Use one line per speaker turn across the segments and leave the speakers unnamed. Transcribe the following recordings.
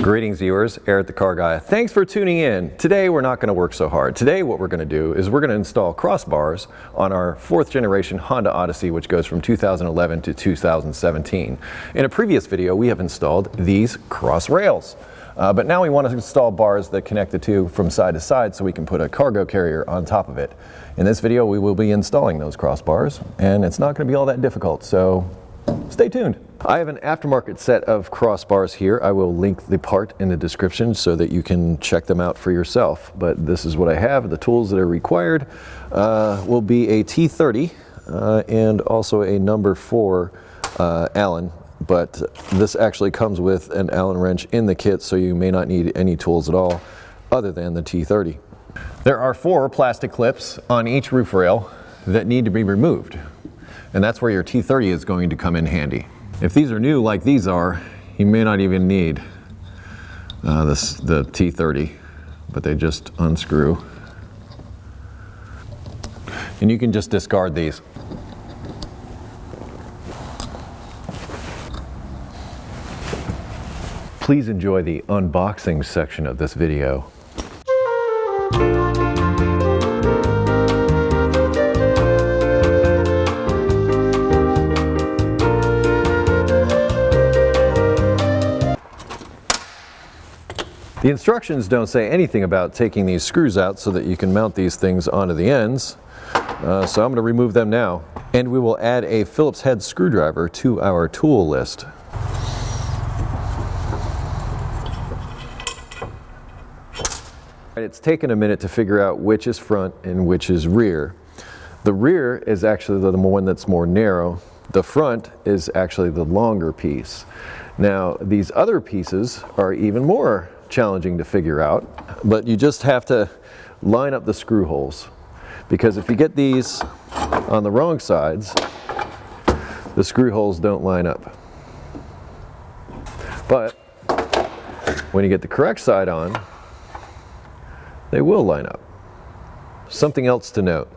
Greetings viewers, Eric the Car Guy. Thanks for tuning in. Today we're not going to work so hard. Today what we're going to do is we're going to install crossbars on our 4th generation Honda Odyssey, which goes from 2011 to 2017. In a previous video we have installed these cross rails. But now we want to install bars that connect the two from side to side so we can put a cargo carrier on top of it. In this video we will be installing those crossbars, and it's not going to be all that difficult, so stay tuned. I have an aftermarket set of crossbars here. I will link the part in the description so that you can check them out for yourself. But this is what I have. The tools that are required will be a T30 and also a number 4 Allen. But this actually comes with an Allen wrench in the kit, so you may not need any tools at all other than the T30. There are 4 plastic clips on each roof rail that need to be removed. And that's where your T30 is going to come in handy. If these are new like these are, you may not even need the T30, but they just unscrew. And you can just discard these. Please enjoy the unboxing section of this video. The instructions don't say anything about taking these screws out so that you can mount these things onto the ends. So I'm going to remove them now. And we will add a Phillips head screwdriver to our tool list. It's taken a minute to figure out which is front and which is rear. The rear is actually the one that's more narrow. The front is actually the longer piece. Now these other pieces are even more challenging to figure out, but you just have to line up the screw holes, because if you get these on the wrong sides, the screw holes don't line up. But when you get the correct side on, they will line up. Something else to note: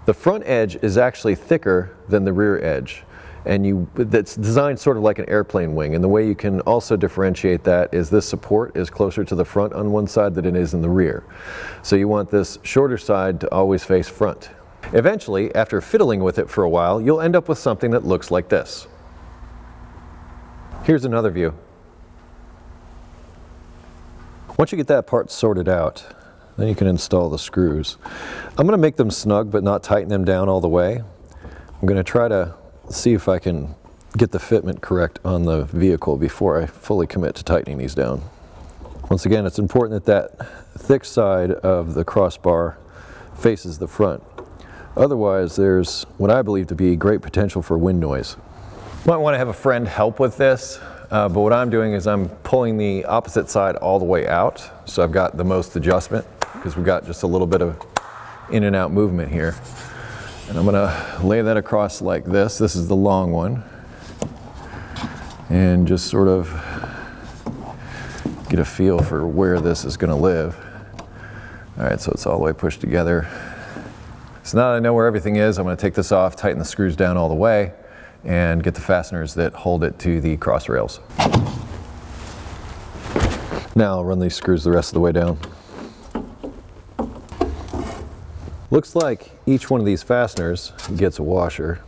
the front edge is actually thicker than the rear edge, and that's designed sort of like an airplane wing. And the way you can also differentiate that is this support is closer to the front on one side than it is in the rear. So you want this shorter side to always face front. Eventually, after fiddling with it for a while, you'll end up with something that looks like this. Here's another view. Once you get that part sorted out, then you can install the screws. I'm going to make them snug but not tighten them down all the way. I'm going to try to see if I can get the fitment correct on the vehicle before I fully commit to tightening these down. Once again, it's important that that thick side of the crossbar faces the front. Otherwise, there's what I believe to be great potential for wind noise. You might want to have a friend help with this, but what I'm doing is I'm pulling the opposite side all the way out, so I've got the most adjustment, because we've got just a little bit of in and out movement here. And I'm going to lay that across like this. This is the long one. And just sort of get a feel for where this is going to live. All right, so it's all the way pushed together. So now that I know where everything is, I'm going to take this off, tighten the screws down all the way, and get the fasteners that hold it to the cross rails. Now I'll run these screws the rest of the way down. Looks like each one of these fasteners gets a washer.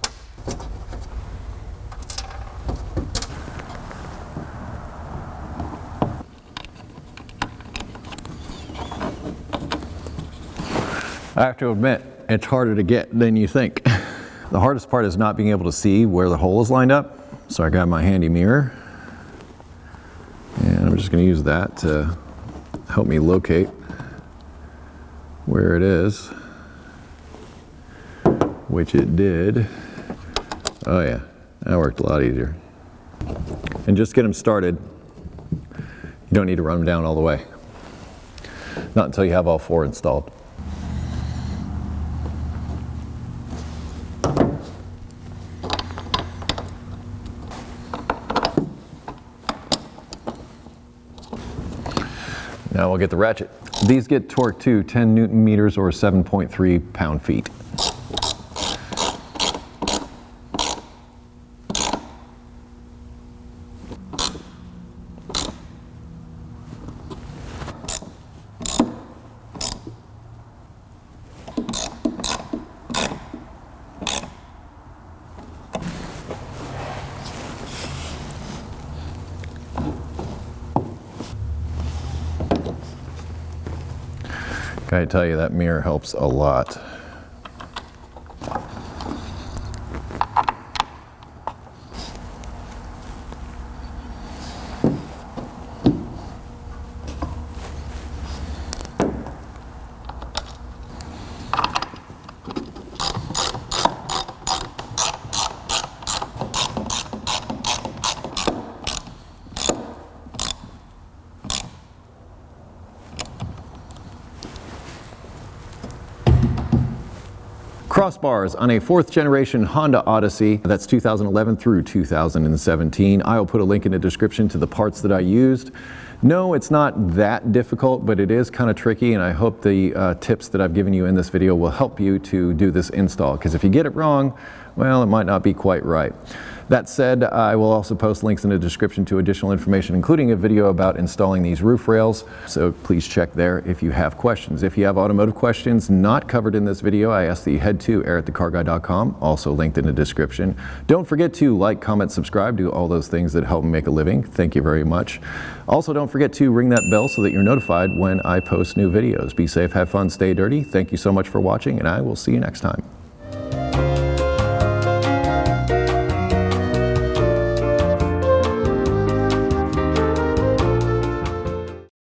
I have to admit, it's harder to get than you think. The hardest part is not being able to see where the hole is lined up. So I got my handy mirror, and I'm just going to use that to help me locate where it is. Which it did. Oh yeah, that worked a lot easier. And just get them started. You don't need to run them down all the way. Not until you have all 4 installed. Now we'll get the ratchet. These get torqued to 10 Newton meters or 7.3 pound-feet. I tell you, that mirror helps a lot. Crossbars on a 4th generation Honda Odyssey, that's 2011 through 2017. I'll put a link in the description to the parts that I used. No, it's not that difficult, but it is kind of tricky, and I hope the tips that I've given you in this video will help you to do this install, because if you get it wrong, well, it might not be quite right. That said, I will also post links in the description to additional information, including a video about installing these roof rails, so please check there if you have questions. If you have automotive questions not covered in this video, I ask that you head to EricTheCarGuy.com, also linked in the description. Don't forget to like, comment, subscribe, do all those things that help me make a living. Thank you very much. Also, don't forget to ring that bell so that you're notified when I post new videos. Be safe, have fun, stay dirty. Thank you so much for watching, and I will see you next time.